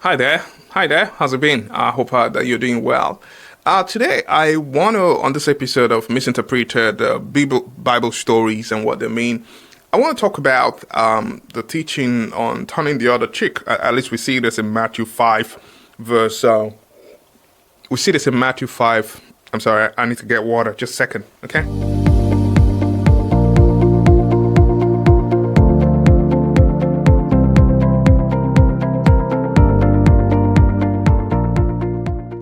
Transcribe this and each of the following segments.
Hi there. Hi there. How's it been? I hope that you're doing well. Today, I want to, on this episode of Misinterpreted Bible Stories and what they mean, I want to talk about the teaching on turning the other cheek. At least we see this in Matthew 5, verse. We see this in Matthew 5. I'm sorry, I need to get water. Just a second, okay?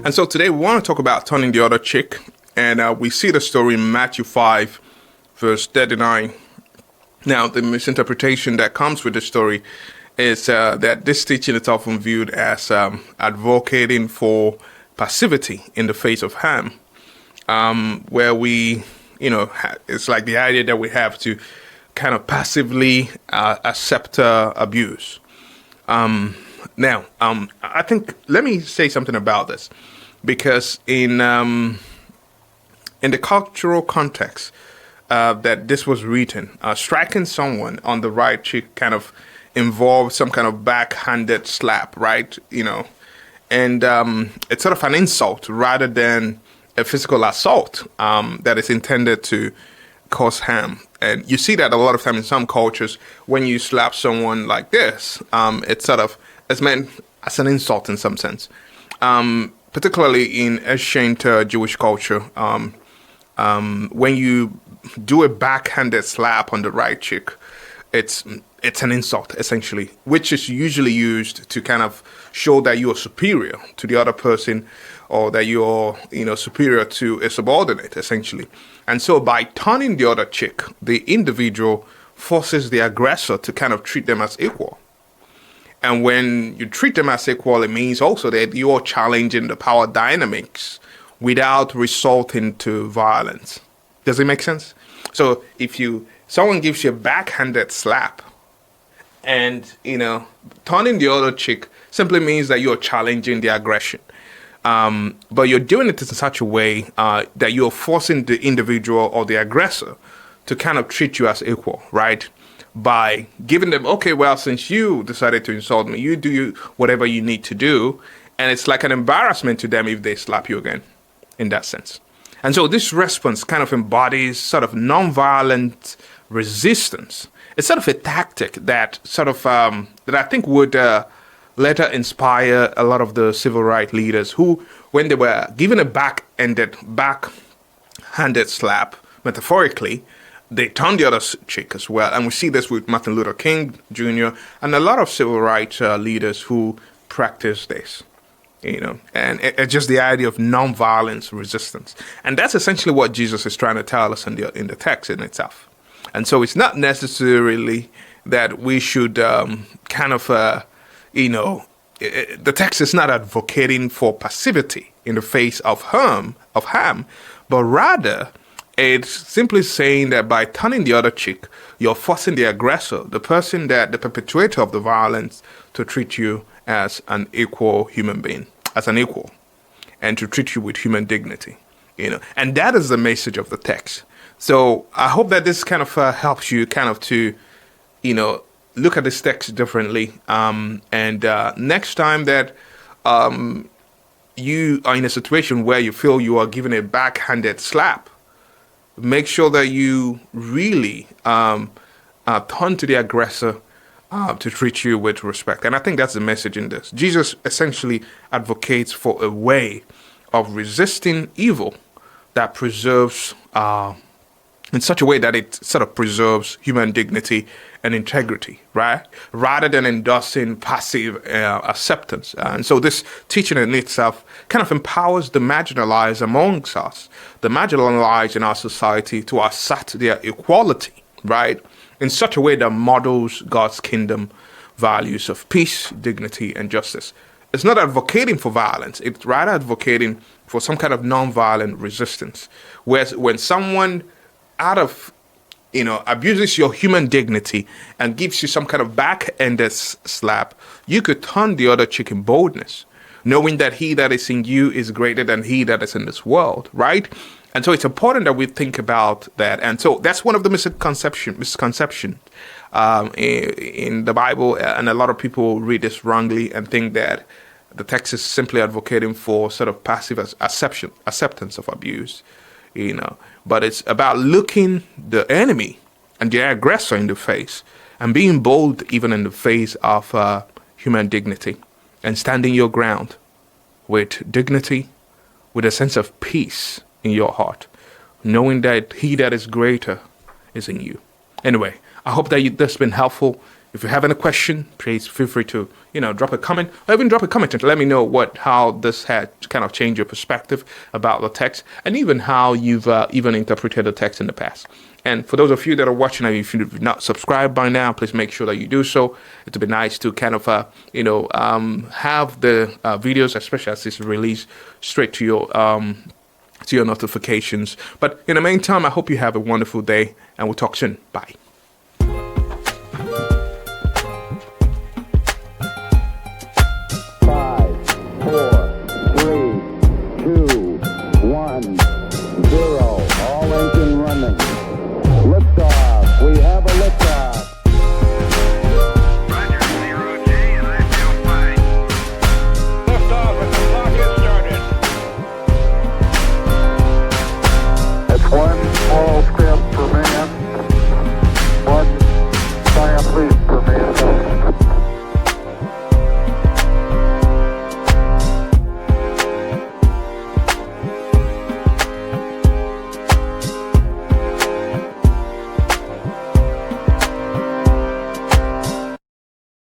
And so today we want to talk about turning the other cheek, and we see the story in Matthew 5, verse 39. Now, the misinterpretation that comes with the story is that this teaching is often viewed as advocating for passivity in the face of harm, where we, it's like the idea that we have to kind of passively accept abuse. Now, I think, let me say something about this, because in the cultural context that this was written, striking someone on the right cheek kind of involved some kind of backhanded slap, right? And it's sort of an insult rather than a physical assault that is intended to cause harm. And you see that a lot of time in some cultures, when you slap someone like this, it's meant as an insult in some sense. Particularly in ancient Jewish culture, when you do a backhanded slap on the right cheek, it's an insult, essentially, which is usually used to kind of show that you are superior to the other person, or that you're, superior to a subordinate, essentially. And so by turning the other cheek, the individual forces the aggressor to kind of treat them as equal. And when you treat them as equal, it means also that you are challenging the power dynamics without resorting to violence. Does it make sense? So if someone gives you a backhanded slap, and turning the other cheek simply means that you're challenging the aggression. But you're doing it in such a way that you're forcing the individual or the aggressor to kind of treat you as equal, right? By giving them, okay, well, since you decided to insult me, you do whatever you need to do. And it's like an embarrassment to them if they slap you again, in that sense. And so this response kind of embodies sort of nonviolent resistance. It's sort of a tactic that that I think would later inspire a lot of the civil rights leaders who, when they were given a backhanded slap, metaphorically, they turned the other cheek as well. And we see this with Martin Luther King Jr. and a lot of civil rights leaders who practice this, and it's just the idea of nonviolence resistance. And that's essentially what Jesus is trying to tell us in the text in itself. And so it's not necessarily that we should the text is not advocating for passivity in the face of harm, but rather it's simply saying that by turning the other cheek, you're forcing the aggressor, the perpetrator of the violence, to treat you as an equal human being, as an equal, and to treat you with human dignity, And that is the message of the text. So I hope that this kind of helps you kind of to, look at this text differently. And next time that you are in a situation where you feel you are given a backhanded slap, make sure that you really turn to the aggressor to treat you with respect. And I think that's the message in this. Jesus essentially advocates for a way of resisting evil that preserves, in such a way that it sort of preserves human dignity and integrity, right? Rather than endorsing passive acceptance. And so this teaching in itself kind of empowers the marginalized amongst us, the marginalized in our society, to assert their equality, right? In such a way that models God's kingdom values of peace, dignity, and justice. It's not advocating for violence. It's rather advocating for some kind of nonviolent resistance. Whereas when someone abuses your human dignity and gives you some kind of back-ended slap, you could turn the other cheek in boldness, knowing that he that is in you is greater than he that is in this world, right? And so it's important that we think about that. And so that's one of the misconception in the Bible. And a lot of people read this wrongly and think that The text is simply advocating for sort of passive acceptance of abuse, But it's about looking the enemy and the aggressor in the face and being bold even in the face of human dignity and standing your ground with dignity, with a sense of peace in your heart, knowing that he that is greater is in you. Anyway, I hope that this has been helpful. If you have any question, please feel free to, drop a comment or even drop a comment and let me know how this had kind of changed your perspective about the text and even how you've even interpreted the text in the past. And for those of you that are watching, if you've not subscribed by now, please make sure that you do so. It would be nice to kind of, have the videos, especially as it's released, straight to your notifications. But in the meantime, I hope you have a wonderful day and we'll talk soon. Bye.